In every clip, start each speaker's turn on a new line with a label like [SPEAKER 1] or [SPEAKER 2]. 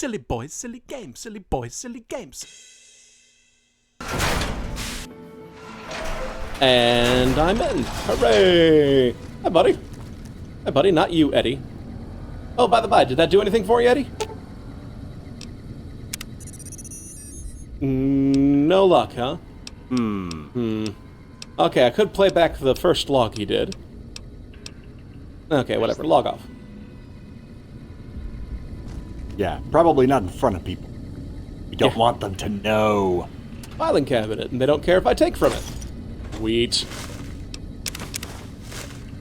[SPEAKER 1] Silly boys, silly games, silly boys, silly games.
[SPEAKER 2] And I'm in. Hooray! Hi, buddy. Hi, buddy. Not you, Eddie. Oh, by the by, did that do anything for you, Eddie? No luck, huh? Okay, I could play back the first log he did. Okay, whatever. Log off.
[SPEAKER 3] Yeah, probably not in front of people. We don't want them to know.
[SPEAKER 2] Filing cabinet, and they don't care if I take from it. Sweet.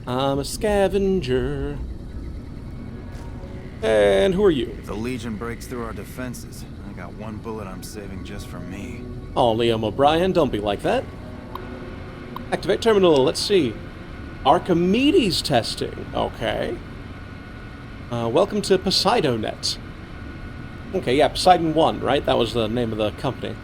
[SPEAKER 2] I'm a scavenger. And who are you?
[SPEAKER 4] If the Legion breaks through our defenses, I got one bullet I'm saving just for me.
[SPEAKER 2] Oh, Liam O'Brien, don't be like that. Activate terminal, let's see. Archimedes testing, okay. Welcome to Poseidonet. Okay, yeah, Poseidon 1, right? That was the name of the company.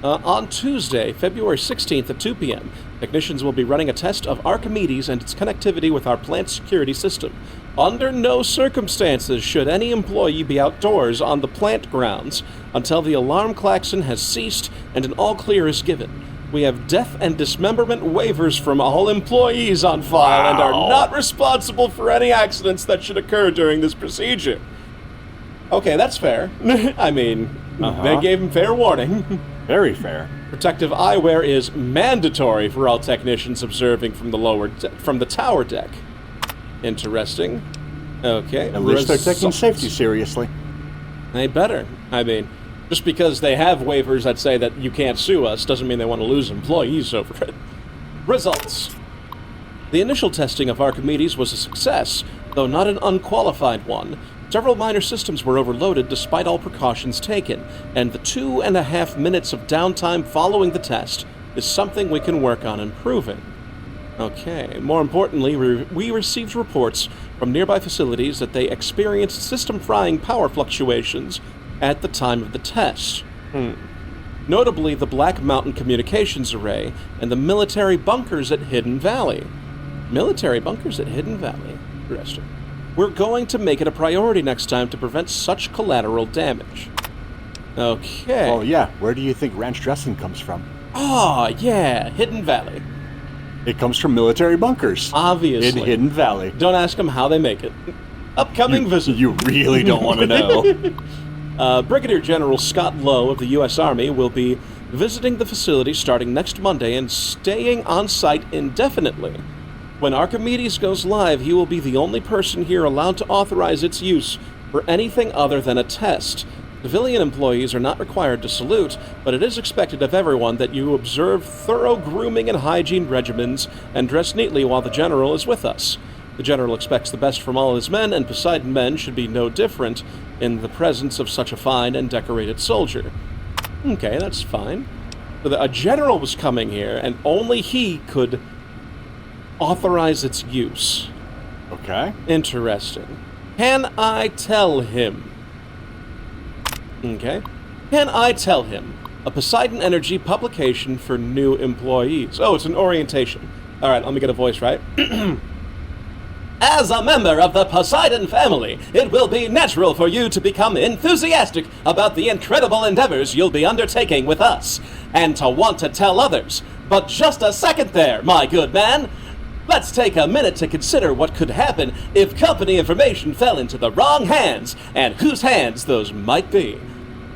[SPEAKER 2] On Tuesday, February 16th at 2 p.m., technicians will be running a test of Archimedes and its connectivity with our plant security system. Under no circumstances should any employee be outdoors on the plant grounds until the alarm klaxon has ceased and an all-clear is given. We have death and dismemberment waivers from all employees on file and are not responsible for any accidents that should occur during this procedure. Okay, that's fair. I mean, they gave him fair warning.
[SPEAKER 3] Very fair.
[SPEAKER 2] Protective eyewear is mandatory for all technicians observing from the tower deck. Interesting. Okay.
[SPEAKER 3] At least they're taking safety seriously.
[SPEAKER 2] They better. I mean, just because they have waivers that say that you can't sue us doesn't mean they want to lose employees over it. Results. The initial testing of Archimedes was a success, though not an unqualified one. Several minor systems were overloaded despite all precautions taken, and the 2.5 minutes of downtime following the test is something we can work on improving. Okay, more importantly, we received reports from nearby facilities that they experienced system-frying power fluctuations at the time of the test. Notably, the Black Mountain Communications Array and the military bunkers at Hidden Valley. Military bunkers at Hidden Valley. Interesting. We're going to make it a priority next time to prevent such collateral damage. Okay.
[SPEAKER 3] Oh, yeah. Where do you think ranch dressing comes from?
[SPEAKER 2] Oh, yeah. Hidden Valley.
[SPEAKER 3] It comes from military bunkers.
[SPEAKER 2] Obviously.
[SPEAKER 3] In Hidden Valley.
[SPEAKER 2] Don't ask them how they make it. Upcoming visit.
[SPEAKER 3] You really don't want to know.
[SPEAKER 2] Brigadier General Scott Lowe of the U.S. Army will be visiting the facility starting next Monday and staying on site indefinitely. When Archimedes goes live, he will be the only person here allowed to authorize its use for anything other than a test. Civilian employees are not required to salute, but it is expected of everyone that you observe thorough grooming and hygiene regimens and dress neatly while the General is with us. The General expects the best from all his men, and Poseidon men should be no different in the presence of such a fine and decorated soldier. Okay, that's fine. So a general was coming here, and only he could authorize its use.
[SPEAKER 3] Okay.
[SPEAKER 2] Interesting. Can I tell him? Okay. Can I tell him? A Poseidon Energy publication for new employees. Oh, it's an orientation. All right, let me get a voice right. As a member of the Poseidon family, it will be natural for you to become enthusiastic about the incredible endeavors you'll be undertaking with us, and to want to tell others. But just a second there, my good man. Let's take a minute to consider what could happen if company information fell into the wrong hands, and whose hands those might be.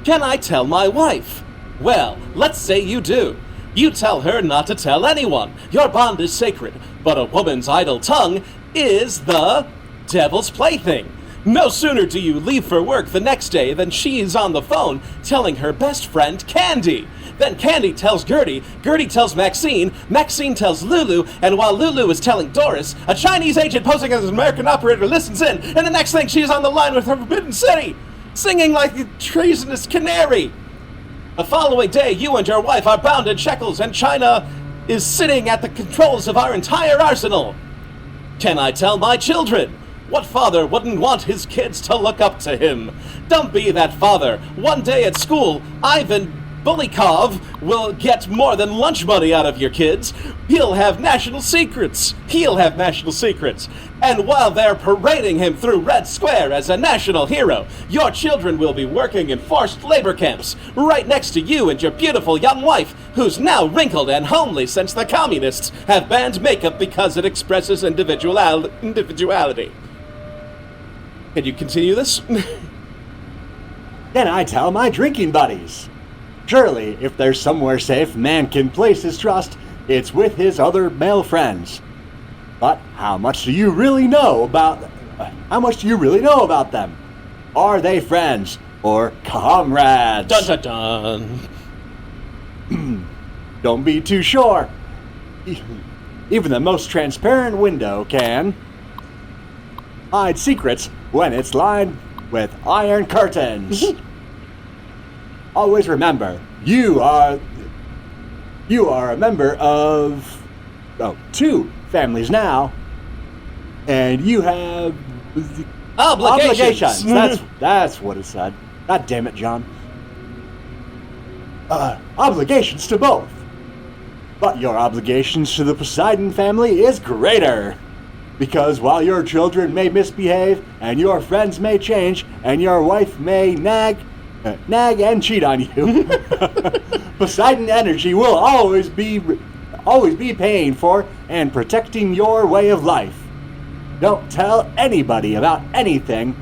[SPEAKER 2] Can I tell my wife? Well, let's say you do. You tell her not to tell anyone. Your bond is sacred, but a woman's idle tongue is the devil's plaything. No sooner do you leave for work the next day than she's on the phone telling her best friend Candy. Then Candy tells Gertie, Gertie tells Maxine, Maxine tells Lulu, and while Lulu is telling Doris, a Chinese agent posing as an American operator listens in, and the next thing she's on the line with her Forbidden City, singing like a treasonous canary. The following day, you and your wife are bound in shekels, and China is sitting at the controls of our entire arsenal. Can I tell my children? What father wouldn't want his kids to look up to him? Don't be that father. One day at school, Ivan Bulikov will get more than lunch money out of your kids. He'll have national secrets. And while they're parading him through Red Square as a national hero, your children will be working in forced labor camps right next to you and your beautiful young wife, who's now wrinkled and homely since the communists have banned makeup because it expresses individuality. Can you continue this?
[SPEAKER 3] Then I tell my drinking buddies. Surely, if there's somewhere safe man can place his trust, it's with his other male friends. But how much do you really know about them? Are they friends or comrades?
[SPEAKER 2] Dun dun dun.
[SPEAKER 3] Don't be too sure. Even the most transparent window can hide secrets when it's lined with iron curtains. Always remember, you are a member of two families now, and you have
[SPEAKER 2] Obligations.
[SPEAKER 3] That's what it said. God damn it, John. Obligations to both. But your obligations to the Poseidon family is greater. Because while your children may misbehave, and your friends may change, and your wife may nag and cheat on you, Poseidon Energy will always be paying for and protecting your way of life. Don't tell anybody about anything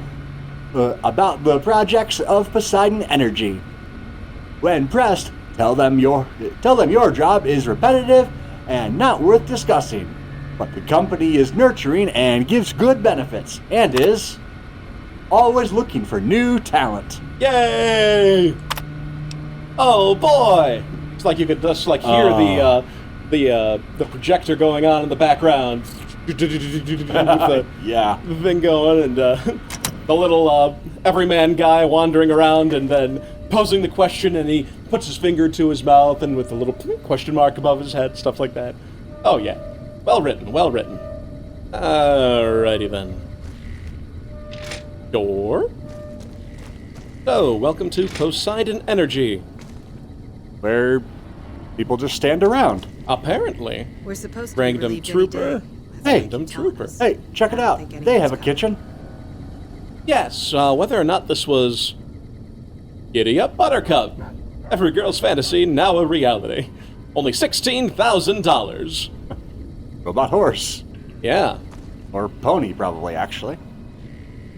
[SPEAKER 3] about the projects of Poseidon Energy. When pressed, tell them your job is repetitive and not worth discussing. But the company is nurturing and gives good benefits, and is always looking for new talent.
[SPEAKER 2] Yay! Oh boy! It's like you could just hear the projector going on in the background.
[SPEAKER 3] Yeah.
[SPEAKER 2] The thing going, and the little everyman guy wandering around and then posing the question, and he puts his finger to his mouth and with a little question mark above his head, stuff like that. Oh yeah. Well written. Alrighty then. Door. So, welcome to Poseidon Energy.
[SPEAKER 3] Where people just stand around.
[SPEAKER 2] Apparently.
[SPEAKER 5] We're supposed to
[SPEAKER 2] Random
[SPEAKER 5] relieve
[SPEAKER 2] Trooper.
[SPEAKER 3] Hey,
[SPEAKER 2] Random Trooper.
[SPEAKER 3] Hey, check it out. They have a kitchen.
[SPEAKER 2] Yes, whether or not this was... Giddy up, Buttercup. Every girl's fantasy, now a reality. Only $16,000.
[SPEAKER 3] Robot horse.
[SPEAKER 2] Yeah.
[SPEAKER 3] Or pony, probably, actually.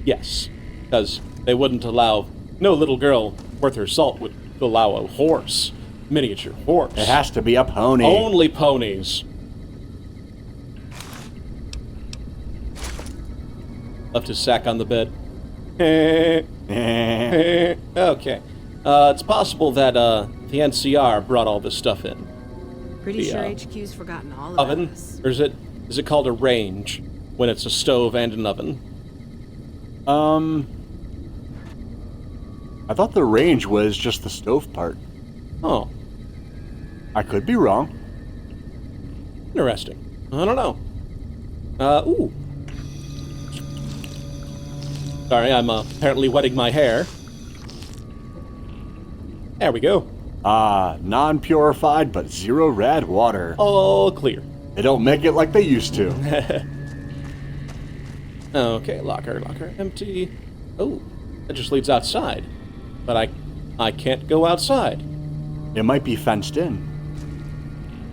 [SPEAKER 2] Yes, because they wouldn't allow... No little girl worth her salt would allow a horse. Miniature horse.
[SPEAKER 3] It has to be a pony.
[SPEAKER 2] Only ponies. Left his sack on the bed. Okay. It's possible that the NCR brought all this stuff in.
[SPEAKER 5] Pretty sure HQ's forgotten all about
[SPEAKER 2] Oven?
[SPEAKER 5] us.
[SPEAKER 2] Or is it called a range when it's a stove and an oven?
[SPEAKER 3] I thought the range was just the stove part.
[SPEAKER 2] Oh,
[SPEAKER 3] I could be wrong.
[SPEAKER 2] interesting. I don't know. Ooh. Sorry, I'm apparently wetting my hair. There we go.
[SPEAKER 3] Non-purified but zero rad water.
[SPEAKER 2] All clear.
[SPEAKER 3] They don't make it like they used to.
[SPEAKER 2] Okay, locker, empty. Oh, that just leads outside. But I can't go outside.
[SPEAKER 3] It might be fenced in.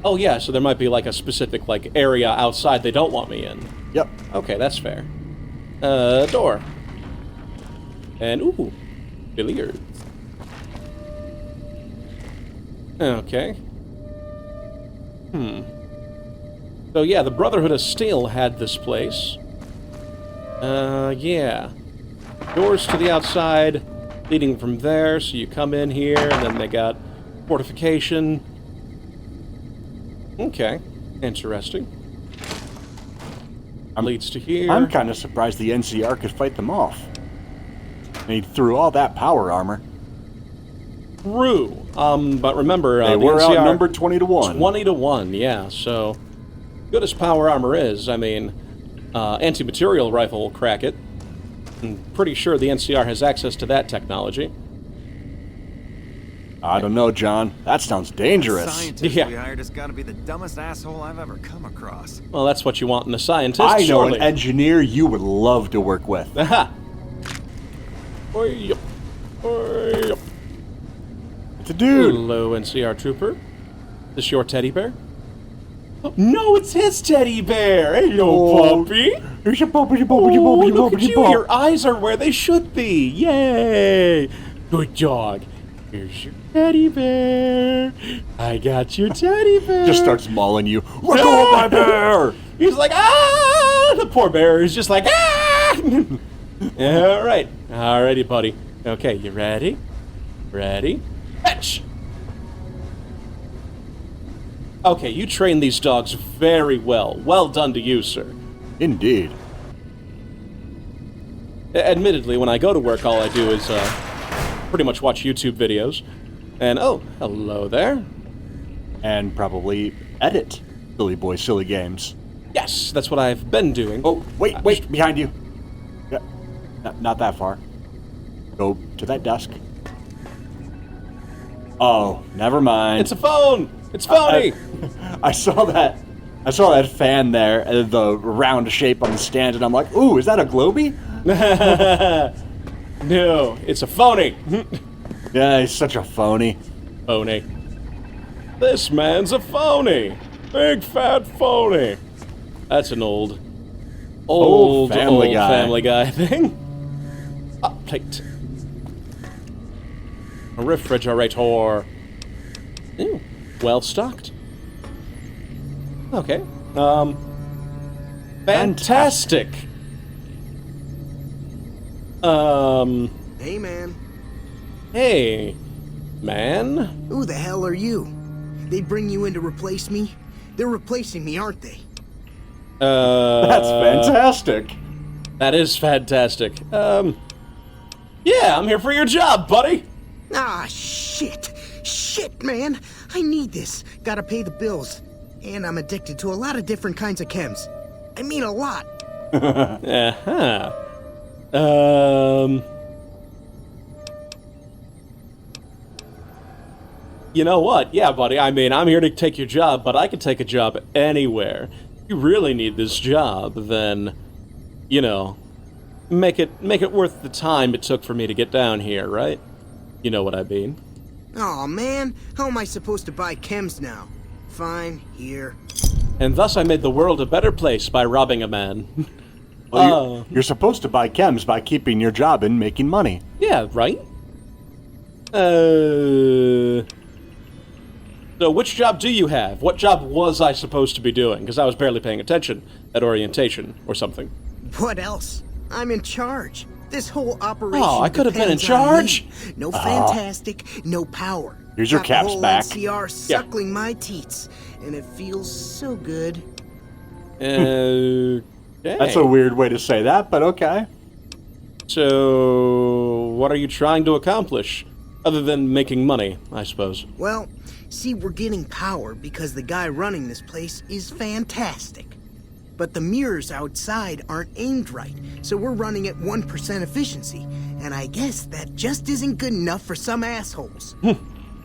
[SPEAKER 2] Oh yeah, so there might be like a specific area outside they don't want me in.
[SPEAKER 3] Yep.
[SPEAKER 2] Okay, that's fair. Door. And ooh, billiards. Okay. So yeah, the Brotherhood of Steel had this place. Yeah. Doors to the outside, leading from there, so you come in here, and then they got fortification. Okay, interesting. Leads to here.
[SPEAKER 3] I'm kind of surprised the NCR could fight them off. They threw all that power armor.
[SPEAKER 2] True. But remember,
[SPEAKER 3] They
[SPEAKER 2] the
[SPEAKER 3] were
[SPEAKER 2] NCR,
[SPEAKER 3] outnumbered 20-1.
[SPEAKER 2] 20-1, yeah, so... Good as power armor is, I mean, anti-material rifle will crack it. I'm pretty sure the NCR has access to that technology.
[SPEAKER 3] I don't know, John. That sounds
[SPEAKER 4] The
[SPEAKER 3] dangerous.
[SPEAKER 4] scientist
[SPEAKER 2] Yeah.
[SPEAKER 4] we hired has got to be the dumbest asshole I've ever come across.
[SPEAKER 2] Well, that's what you want in a scientist,
[SPEAKER 3] I know
[SPEAKER 2] surely.
[SPEAKER 3] an engineer you would love to work with.
[SPEAKER 2] Aha! Oi, oi.
[SPEAKER 3] It's a dude.
[SPEAKER 2] Hello, NCR Trooper. This your teddy bear? Oh, no, it's his teddy bear! Hello, puppy!
[SPEAKER 3] Here's your puppy, your
[SPEAKER 2] Oh,
[SPEAKER 3] puppy, your puppy, your
[SPEAKER 2] look
[SPEAKER 3] puppy,
[SPEAKER 2] at you! Your eyes are where they should be! Yay! Good dog. Here's your teddy bear. I got your teddy bear.
[SPEAKER 3] Just starts mauling you. Let go of my bear!
[SPEAKER 2] He's like, ah! The poor bear is just like, ah! All right. Alrighty, buddy. Okay, you ready? Ready? Fetch! Okay, you train these dogs very well. Well done to you, sir.
[SPEAKER 3] Indeed.
[SPEAKER 2] Admittedly, when I go to work, all I do is pretty much watch YouTube videos. And, oh, hello there.
[SPEAKER 3] And probably edit Silly Boy Silly Games.
[SPEAKER 2] Yes, that's what I've been doing.
[SPEAKER 3] Oh, wait, behind you. Yeah, not that far. Go to that desk. Oh, never mind.
[SPEAKER 2] It's a phone! It's phony!
[SPEAKER 3] I saw that. I saw that fan there, the round shape on the stand, and I'm like, ooh, is that a Globey?
[SPEAKER 2] No, it's a phony!
[SPEAKER 3] Yeah, he's such a phony.
[SPEAKER 2] Phony. This man's a phony! Big fat phony! That's an old
[SPEAKER 3] Family Guy.
[SPEAKER 2] Family Guy thing. Plate. A refrigerator. Ooh, well stocked. Okay. Fantastic.
[SPEAKER 6] Hey, man.
[SPEAKER 2] Hey, man.
[SPEAKER 6] Who the hell are you? They bring you in to replace me? They're replacing me, aren't they?
[SPEAKER 3] That's fantastic.
[SPEAKER 2] That is fantastic. Yeah, I'm here for your job, buddy.
[SPEAKER 6] Ah, shit. Shit, man. I need this. Gotta pay the bills. And I'm addicted to a lot of different kinds of chems. I mean a lot.
[SPEAKER 2] Uh-huh. You know what? Yeah, buddy, I mean, I'm here to take your job, but I could take a job anywhere. If you really need this job, then, you know, make it worth the time it took for me to get down here, right? You know what I mean.
[SPEAKER 6] Aw, man. How am I supposed to buy chems now? Fine, here.
[SPEAKER 2] And thus I made the world a better place by robbing a man.
[SPEAKER 3] Well, you're supposed to buy chems by keeping your job and making money.
[SPEAKER 2] Yeah, right? So which job do you have? What job was I supposed to be doing? Because I was barely paying attention at orientation or something.
[SPEAKER 6] What else? I'm in charge. This whole operation.
[SPEAKER 2] Oh, I could have been in
[SPEAKER 6] depends on
[SPEAKER 2] charge.
[SPEAKER 6] me. No fantastic, no power.
[SPEAKER 3] Here's your
[SPEAKER 6] Got
[SPEAKER 3] caps
[SPEAKER 6] the whole
[SPEAKER 3] back.
[SPEAKER 6] NCR suckling my teats, and it feels so good.
[SPEAKER 2] Okay.
[SPEAKER 3] That's a weird way to say that, but okay.
[SPEAKER 2] So, what are you trying to accomplish? Other than making money, I suppose.
[SPEAKER 6] Well, see, we're getting power because the guy running this place is fantastic. But the mirrors outside aren't aimed right, so we're running at 1% efficiency. And I guess that just isn't good enough for some assholes.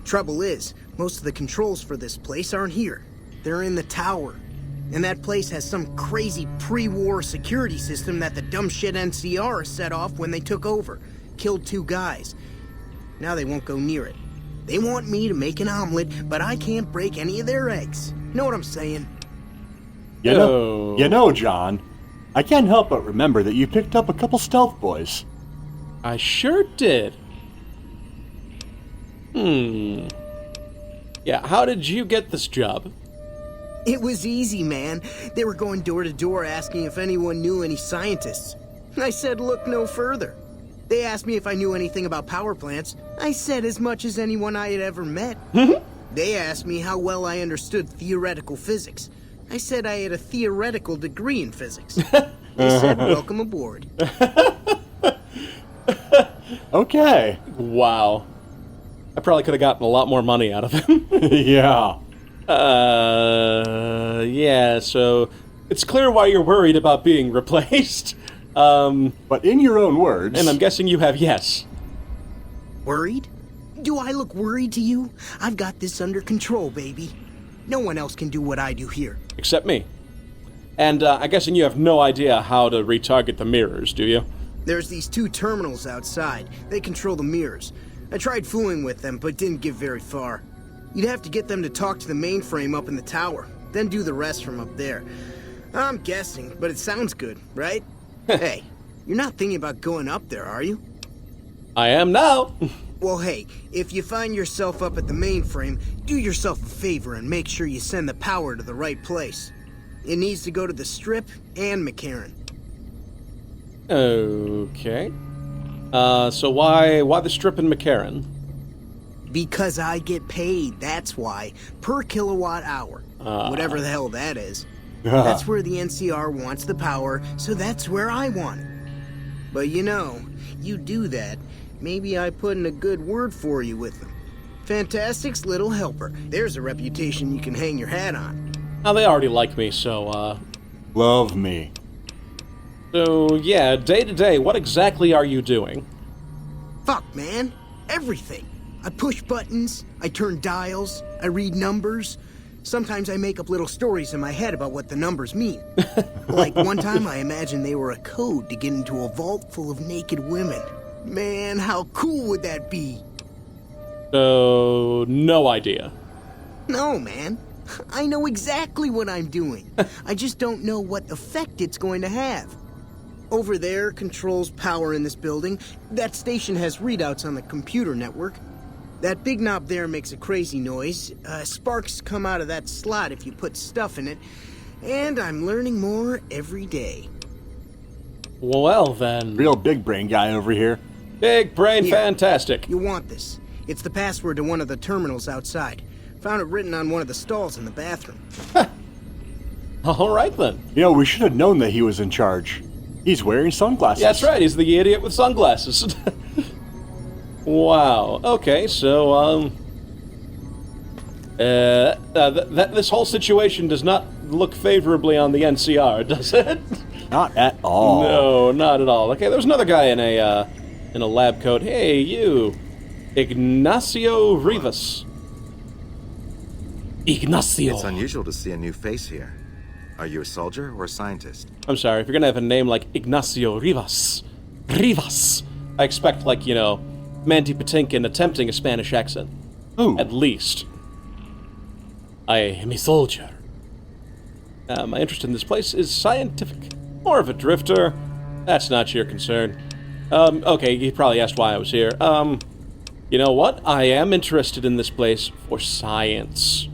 [SPEAKER 6] Trouble is, most of the controls for this place aren't here. They're in the tower. And that place has some crazy pre-war security system that the dumb shit NCR set off when they took over. Killed 2 guys. Now they won't go near it. They want me to make an omelet, but I can't break any of their eggs. Know what I'm saying?
[SPEAKER 3] You know, John, I can't help but remember that you picked up a couple stealth boys.
[SPEAKER 2] I sure did. Yeah, how did you get this job?
[SPEAKER 6] It was easy, man. They were going door to door asking if anyone knew any scientists. I said look no further. They asked me if I knew anything about power plants. I said as much as anyone I had ever met. They asked me how well I understood theoretical physics. I said I had a theoretical degree in physics. They said welcome aboard.
[SPEAKER 3] Okay.
[SPEAKER 2] Wow. I probably could have gotten a lot more money out of him.
[SPEAKER 3] Yeah.
[SPEAKER 2] Yeah, so it's clear why you're worried about being replaced.
[SPEAKER 3] But in your own words...
[SPEAKER 2] And I'm guessing you have yes.
[SPEAKER 6] Worried? Do I look worried to you? I've got this under control, baby. No one else can do what I do here.
[SPEAKER 2] Except me. And I'm guessing you have no idea how to retarget the mirrors, do you?
[SPEAKER 6] There's these 2 terminals outside. They control the mirrors. I tried fooling with them, but didn't get very far. You'd have to get them to talk to the mainframe up in the tower, then do the rest from up there. I'm guessing, but it sounds good, right? Hey, you're not thinking about going up there, are you?
[SPEAKER 2] I am now.
[SPEAKER 6] Well, hey, if you find yourself up at the mainframe, do yourself a favor and make sure you send the power to the right place. It needs to go to the Strip and McCarran.
[SPEAKER 2] Okay. So why the Strip and McCarran?
[SPEAKER 6] Because I get paid, that's why. Per kilowatt hour. Whatever the hell that is. That's where the NCR wants the power, so that's where I want it. But you know, you do that, maybe I put in a good word for you with them. Fantastic's little helper. There's a reputation you can hang your hat on.
[SPEAKER 2] Now, they already like me, so,
[SPEAKER 3] Love me.
[SPEAKER 2] So, yeah, day to day, what exactly are you doing?
[SPEAKER 6] Fuck, man. Everything. I push buttons, I turn dials, I read numbers. Sometimes I make up little stories in my head about what the numbers mean. Like one time I imagined they were a code to get into a vault full of naked women. Man, how cool would that be?
[SPEAKER 2] So, no idea.
[SPEAKER 6] No, man. I know exactly what I'm doing. I just don't know what effect it's going to have. Over there controls power in this building. That station has readouts on the computer network. That big knob there makes a crazy noise. Sparks come out of that slot if you put stuff in it. And I'm learning more every day.
[SPEAKER 2] Well, then.
[SPEAKER 3] Real big brain guy over here.
[SPEAKER 2] Big brain
[SPEAKER 6] Here.
[SPEAKER 2] fantastic.
[SPEAKER 6] You want this. It's the password to one of the terminals outside. Found it written on one of the stalls in the bathroom.
[SPEAKER 2] All right, then.
[SPEAKER 3] You know, we should have known that he was in charge. He's wearing sunglasses.
[SPEAKER 2] Yeah, that's right. He's the idiot with sunglasses. Wow. Okay, so, this whole situation does not look favorably on the NCR, does it?
[SPEAKER 3] Not at all.
[SPEAKER 2] No, not at all. Okay, there's another guy in a lab coat. Hey, you. Ignacio Rivas. Ignacio.
[SPEAKER 4] It's unusual to see a new face here. Are you a soldier or a scientist?
[SPEAKER 2] I'm sorry, if you're gonna have a name like Ignacio Rivas, I expect, like, you know, Mandy Patinkin attempting a Spanish accent.
[SPEAKER 3] Ooh.
[SPEAKER 2] At least. I am a soldier. My interest in this place is scientific. More of a drifter. That's not your concern. Okay, you probably asked why I was here. You know what? I am interested in this place for science.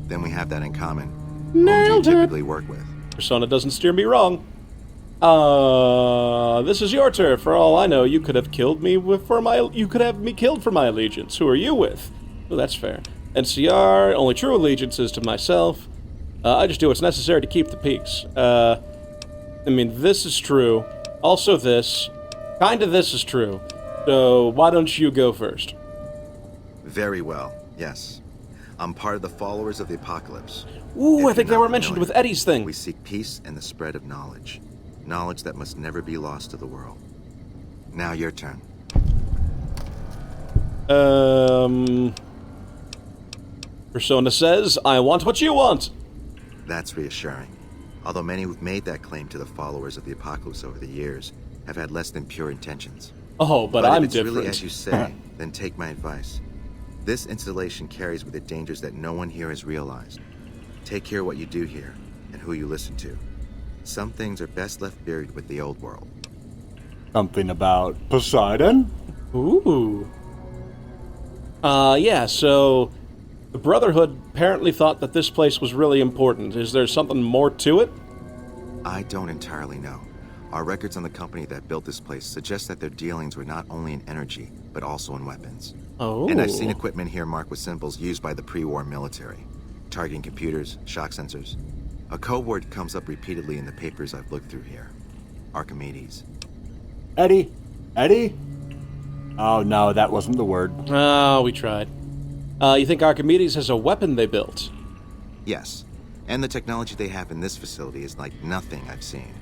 [SPEAKER 4] Then we have that in common.
[SPEAKER 2] Nailed
[SPEAKER 4] Who do you
[SPEAKER 2] it.
[SPEAKER 4] typically work with?
[SPEAKER 2] Persona doesn't steer me wrong. This is your turn. For all I know, you could have killed me you could have me killed for my allegiance. Who are you with? Oh, that's fair. NCR, only true allegiance is to myself. I just do what's necessary to keep the peace. I mean, this is true. Also this. Kinda this is true. So, why don't you go first?
[SPEAKER 4] Very well, yes. I'm part of the followers of the apocalypse.
[SPEAKER 2] Ooh,
[SPEAKER 4] If
[SPEAKER 2] I think
[SPEAKER 4] you're
[SPEAKER 2] they were
[SPEAKER 4] not
[SPEAKER 2] mentioned
[SPEAKER 4] familiar,
[SPEAKER 2] with Eddie's thing.
[SPEAKER 4] We seek peace and the spread of knowledge. Knowledge that must never be lost to the world. Now your turn.
[SPEAKER 2] Persona says, I want what you want.
[SPEAKER 4] That's reassuring. Although many who've made that claim to the followers of the apocalypse over the years have had less than pure intentions.
[SPEAKER 2] Oh, but I'm
[SPEAKER 4] if it's
[SPEAKER 2] different.
[SPEAKER 4] really as you say, then take my advice. This installation carries with it dangers that no one here has realized. Take care what you do here and who you listen to. Some things are best left buried with the old world.
[SPEAKER 3] Something about Poseidon?
[SPEAKER 2] Ooh. Yeah, so the Brotherhood apparently thought that this place was really important. Is there something more to it?
[SPEAKER 4] I don't entirely know. Our records on the company that built this place suggest that their dealings were not only in energy, but also in weapons.
[SPEAKER 2] Oh.
[SPEAKER 4] And I've seen equipment here marked with symbols used by the pre-war military. Targeting computers, shock sensors. A code word comes up repeatedly in the papers I've looked through here. Archimedes.
[SPEAKER 3] Eddie? Eddie? Oh no, that wasn't the word.
[SPEAKER 2] Oh, we tried. You think Archimedes has a weapon they built?
[SPEAKER 4] Yes. And the technology they have in this facility is like nothing I've seen.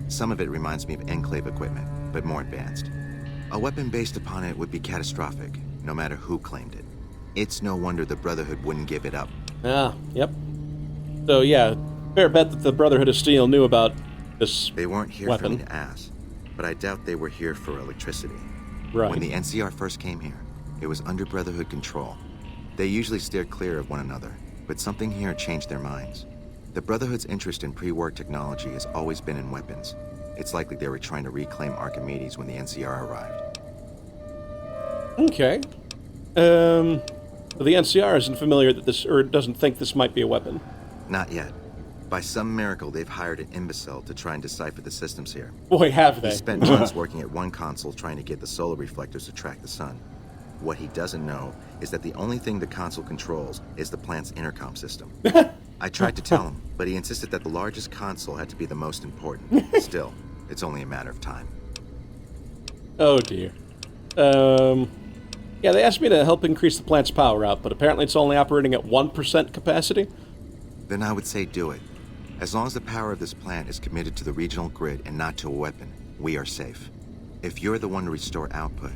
[SPEAKER 4] Some of it reminds me of Enclave equipment, but more advanced. A weapon based upon it would be catastrophic, no matter who claimed it. It's no wonder the Brotherhood wouldn't give it up.
[SPEAKER 2] Ah, yep. So, yeah, fair bet that the Brotherhood of Steel knew about this
[SPEAKER 4] They weren't here
[SPEAKER 2] weapon.
[SPEAKER 4] for me to ask, but I doubt they were here for electricity.
[SPEAKER 2] Right.
[SPEAKER 4] When the NCR first came here, it was under Brotherhood control. They usually steered clear of one another, but something here changed their minds. The Brotherhood's interest in pre-war technology has always been in weapons. It's likely they were trying to reclaim Archimedes when the NCR arrived.
[SPEAKER 2] Okay. The NCR isn't familiar that this, or doesn't think this might be a weapon.
[SPEAKER 4] Not yet. By some miracle, they've hired an imbecile to try and decipher the systems here.
[SPEAKER 2] Boy, have they.
[SPEAKER 4] He spent months working at one console trying to get the solar reflectors to track the sun. What he doesn't know is that the only thing the console controls is the plant's intercom system. I tried to tell him, but he insisted that the largest console had to be the most important. Still, it's only a matter of time.
[SPEAKER 2] Oh, dear. Yeah, they asked me to help increase the plant's power output. Apparently it's only operating at 1% capacity.
[SPEAKER 4] Then I would say do it. As long as the power of this plant is committed to the regional grid and not to a weapon, we are safe. If you're the one to restore output,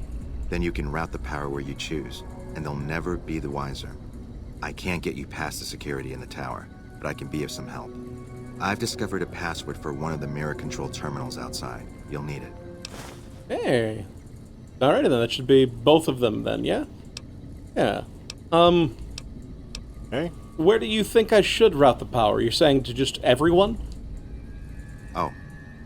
[SPEAKER 4] then you can route the power where you choose, and they'll never be the wiser. I can't get you past the security in the tower, but I can be of some help. I've discovered a password for one of the mirror control terminals outside. You'll need it.
[SPEAKER 2] Hey. Alrighty then, that should be both of them then, yeah? Yeah.
[SPEAKER 3] Hey?
[SPEAKER 2] Where do you think I should route the power? You're saying to just everyone?
[SPEAKER 4] Oh,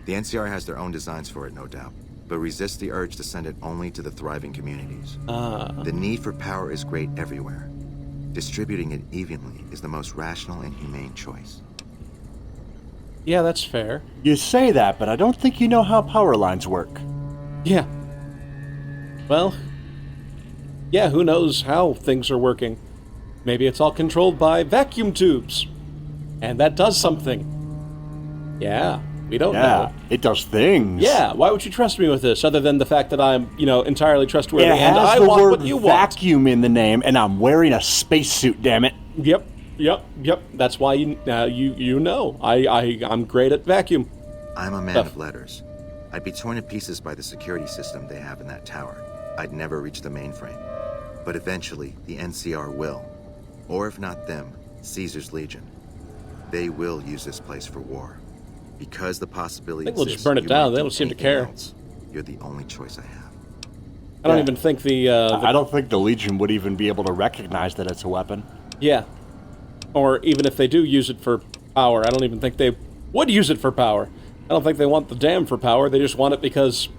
[SPEAKER 4] the NCR has their own designs for it, no doubt, but resist the urge to send it only to the thriving communities. The need for power is great everywhere. Distributing it evenly is the most rational and humane choice.
[SPEAKER 2] Yeah, that's fair.
[SPEAKER 3] You say that, but I don't think you know how power lines work.
[SPEAKER 2] Yeah. Well, yeah, who knows how things are working. Maybe it's all controlled by vacuum tubes. And that does something. Yeah, we don't know.
[SPEAKER 3] It does things.
[SPEAKER 2] Yeah, why would you trust me with this, other than the fact that I'm, entirely trustworthy
[SPEAKER 3] It
[SPEAKER 2] and
[SPEAKER 3] has
[SPEAKER 2] I
[SPEAKER 3] the
[SPEAKER 2] want
[SPEAKER 3] word
[SPEAKER 2] what you want?
[SPEAKER 3] vacuum in the name, and I'm wearing a spacesuit, damn it.
[SPEAKER 2] Yep. That's why you know. I'm great at vacuum.
[SPEAKER 4] I'm a man of letters. I'd be torn to pieces by the security system they have in that tower. I'd never reach the mainframe. But eventually, the NCR will. Or if not them, Caesar's Legion. They will use this place for war. Because the possibility
[SPEAKER 2] I think we'll just
[SPEAKER 4] exists,
[SPEAKER 2] burn it
[SPEAKER 4] you
[SPEAKER 2] down.
[SPEAKER 4] might
[SPEAKER 2] They
[SPEAKER 4] do
[SPEAKER 2] don't seem to
[SPEAKER 4] anything
[SPEAKER 2] care.
[SPEAKER 4] else. You're the only choice I have.
[SPEAKER 2] I don't even think
[SPEAKER 3] I don't think the Legion would even be able to recognize that it's a weapon.
[SPEAKER 2] Yeah. Or even if they do use it for power, I don't even think they would use it for power. I don't think they want the dam for power. They just want it because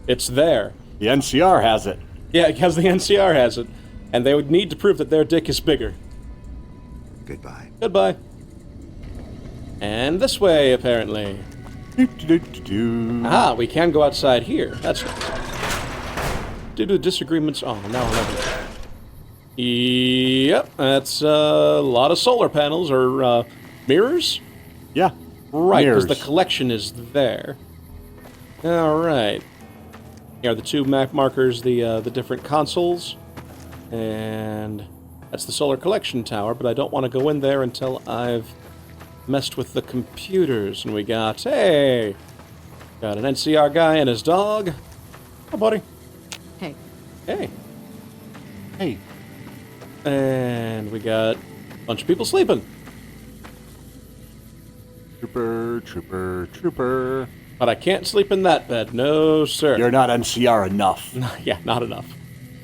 [SPEAKER 2] it's there.
[SPEAKER 3] The NCR has it.
[SPEAKER 2] Yeah, because the NCR has it. And they would need to prove that their dick is bigger.
[SPEAKER 4] Goodbye.
[SPEAKER 2] Goodbye. And this way, apparently. Ah, we can go outside here. That's nice. Due to disagreements... Oh, now 11. Yep, that's a lot of solar panels, or mirrors?
[SPEAKER 3] Yeah.
[SPEAKER 2] Right, because
[SPEAKER 3] Mirrors.
[SPEAKER 2] the collection is there. Alright. Here are the two map markers, the different consoles. And that's the solar collection tower, but I don't want to go in there until I've messed with the computers. And we got, hey, got an NCR guy and his dog. Oh, buddy.
[SPEAKER 5] Hey,
[SPEAKER 2] Hey.
[SPEAKER 3] Hey.
[SPEAKER 2] And we got a bunch of people sleeping.
[SPEAKER 3] Trooper.
[SPEAKER 2] But I can't sleep in that bed. No, sir.
[SPEAKER 3] You're not NCR enough.
[SPEAKER 2] Yeah, not enough.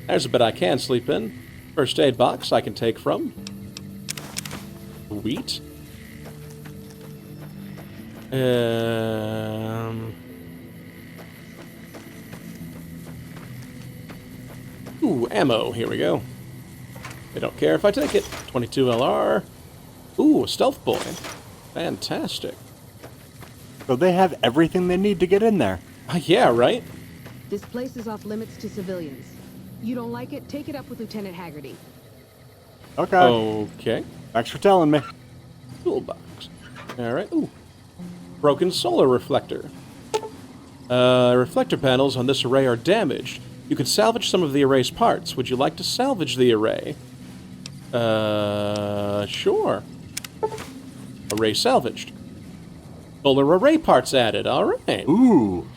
[SPEAKER 2] There's a bed I can sleep in. First aid box I can take from. Wheat. Ooh, ammo. Here we go. They don't care if I take it. 22 LR. Ooh, a stealth boy. Fantastic.
[SPEAKER 3] So they have everything they need to get in there.
[SPEAKER 2] Yeah, right?
[SPEAKER 5] this place is off limits to civilians. You don't like it? Take it up with Lieutenant Haggerty.
[SPEAKER 3] Okay.
[SPEAKER 2] Okay.
[SPEAKER 3] Thanks for telling me.
[SPEAKER 2] Toolbox. Alright. Ooh. Broken solar reflector. Reflector panels on this array are damaged. You could salvage some of the array's parts. Would you like to salvage the array? Sure. Array salvaged. Solar array parts added. Alright.
[SPEAKER 3] Ooh.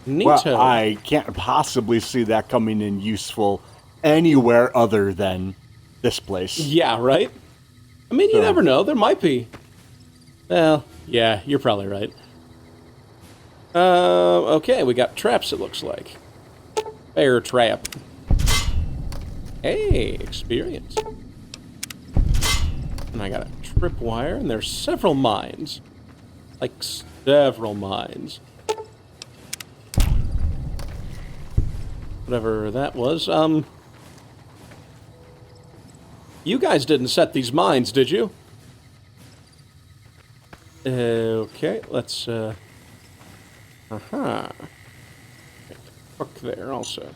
[SPEAKER 2] Neato.
[SPEAKER 3] Well, I can't possibly see that coming in useful anywhere other than this place.
[SPEAKER 2] Yeah, right? I mean, you never know. There might be. Well, yeah, you're probably right. Okay, we got traps, it looks like. Bear trap. Hey, experience. And I got a tripwire, and there's several mines. Like, several mines. Whatever that was, you guys didn't set these mines, did you? Okay, let's, Hook there, also.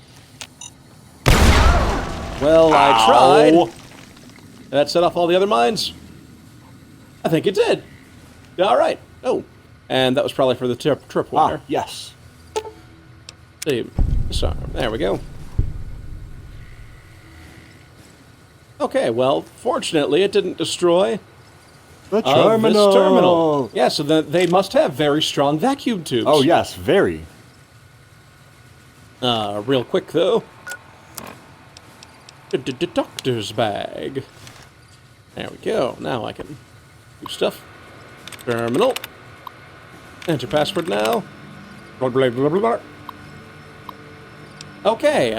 [SPEAKER 2] Well, I tried. Did that set off all the other mines? I think it did. All right. Oh, and that was probably for the tripwire.
[SPEAKER 3] Yes.
[SPEAKER 2] Disarm. There we go. Okay, well, fortunately, it didn't destroy
[SPEAKER 3] The
[SPEAKER 2] this
[SPEAKER 3] terminal.
[SPEAKER 2] terminal. Yeah, so they must have very strong vacuum tubes.
[SPEAKER 3] Oh, yes, very.
[SPEAKER 2] Real quick, though. Doctor's bag. There we go. Now I can do stuff. Terminal. Enter password now. Blah, blah, blah, blah, blah. Okay,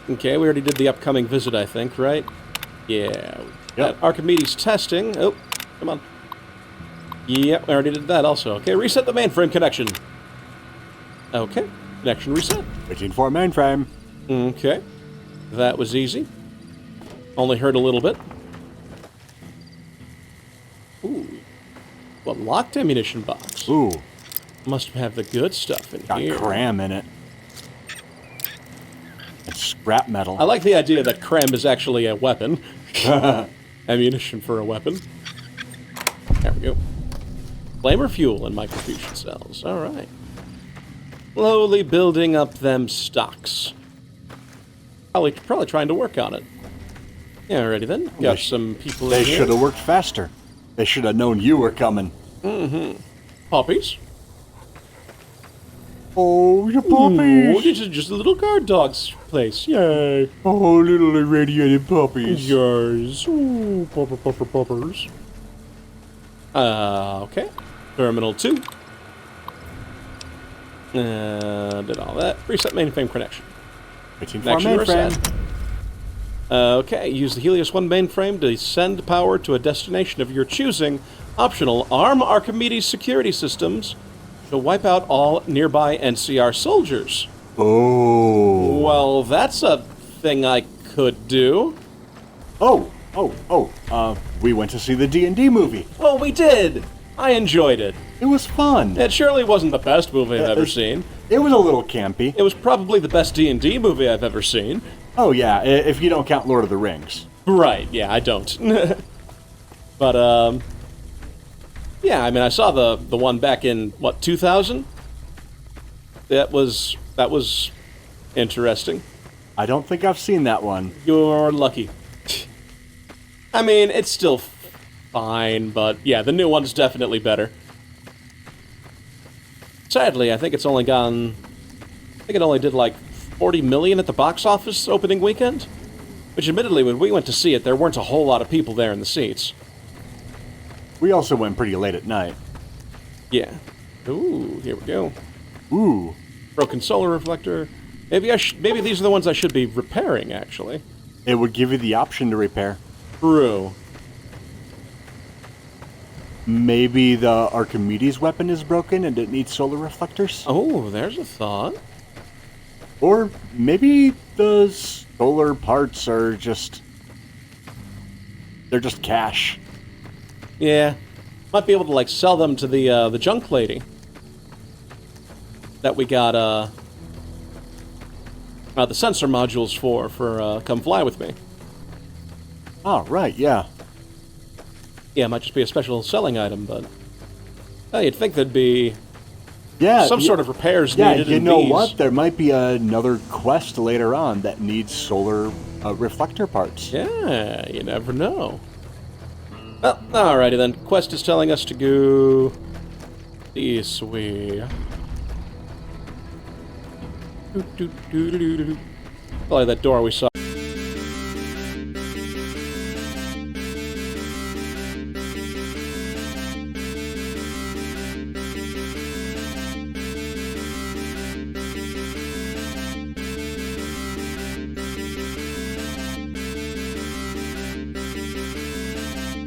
[SPEAKER 2] okay, we already did the upcoming visit, I think, right? Yeah.
[SPEAKER 3] Yep.
[SPEAKER 2] Archimedes testing. Oh, come on. Yep, we already did that also. Okay, reset the mainframe connection. Okay, connection reset.
[SPEAKER 3] Waiting for mainframe.
[SPEAKER 2] Okay, that was easy. Only hurt a little bit. Ooh, a locked ammunition box.
[SPEAKER 3] Ooh,
[SPEAKER 2] Must have the good stuff in
[SPEAKER 3] got
[SPEAKER 2] here.
[SPEAKER 3] cram in it. It's scrap metal.
[SPEAKER 2] I like the idea that cram is actually a weapon. Ammunition for a weapon. There we go. Flamer fuel and microfusion cells. All right. Slowly building up them stocks. Probably trying to work on it. Yeah, alrighty then. Got some people
[SPEAKER 3] They
[SPEAKER 2] in here.
[SPEAKER 3] should have worked faster. They should have known you were coming.
[SPEAKER 2] Puppies.
[SPEAKER 3] Oh, your
[SPEAKER 2] Oh,
[SPEAKER 3] puppies.
[SPEAKER 2] this is just a little guard dog's place. Yay.
[SPEAKER 3] Oh, little irradiated puppies.
[SPEAKER 2] Yours. Ooh, puppers. Okay. Terminal 2. Did all that. Reset mainframe connection.
[SPEAKER 3] Waiting for
[SPEAKER 2] Connection
[SPEAKER 3] mainframe.
[SPEAKER 2] reset. Okay, use the Helios 1 mainframe to send power to a destination of your choosing. Optional, arm Archimedes security systems to wipe out all nearby NCR soldiers.
[SPEAKER 3] Oh.
[SPEAKER 2] Well, that's a thing I could do.
[SPEAKER 3] We went to see the D&D movie.
[SPEAKER 2] Oh, we did! I enjoyed it.
[SPEAKER 3] It was fun.
[SPEAKER 2] It surely wasn't the best movie I've ever seen.
[SPEAKER 3] It was a little campy.
[SPEAKER 2] It was probably the best D&D movie I've ever seen.
[SPEAKER 3] Oh, yeah, if you don't count Lord of the Rings.
[SPEAKER 2] Right, yeah, I don't. But, yeah, I mean, I saw the one back in, 2000? That was interesting.
[SPEAKER 3] I don't think I've seen that one.
[SPEAKER 2] You're lucky. I mean, it's still fine, but yeah, the new one's definitely better. Sadly, I think it only did like 40 million at the box office opening weekend. Which admittedly, when we went to see it, there weren't a whole lot of people there in the seats.
[SPEAKER 3] We also went pretty late at night.
[SPEAKER 2] Yeah. Ooh, here we go.
[SPEAKER 3] Ooh.
[SPEAKER 2] Broken solar reflector. Maybe these are the ones I should be repairing, actually.
[SPEAKER 3] It would give you the option to repair.
[SPEAKER 2] True.
[SPEAKER 3] Maybe the Archimedes weapon is broken and it needs solar reflectors?
[SPEAKER 2] Oh, there's a thought.
[SPEAKER 3] Or maybe the solar parts are just... they're just cash.
[SPEAKER 2] Yeah. Might be able to, like, sell them to the junk lady. That we got, the sensor modules for Come Fly With Me.
[SPEAKER 3] Oh, right, yeah.
[SPEAKER 2] Yeah, it might just be a special selling item, but... you'd think there'd be
[SPEAKER 3] Yeah.
[SPEAKER 2] some sort of repairs
[SPEAKER 3] Yeah,
[SPEAKER 2] needed
[SPEAKER 3] you
[SPEAKER 2] in
[SPEAKER 3] know
[SPEAKER 2] these.
[SPEAKER 3] what? There might be another quest later on that needs solar reflector parts.
[SPEAKER 2] Yeah, you never know. Well, alrighty then. Quest is telling us to go this way. Probably that door we saw.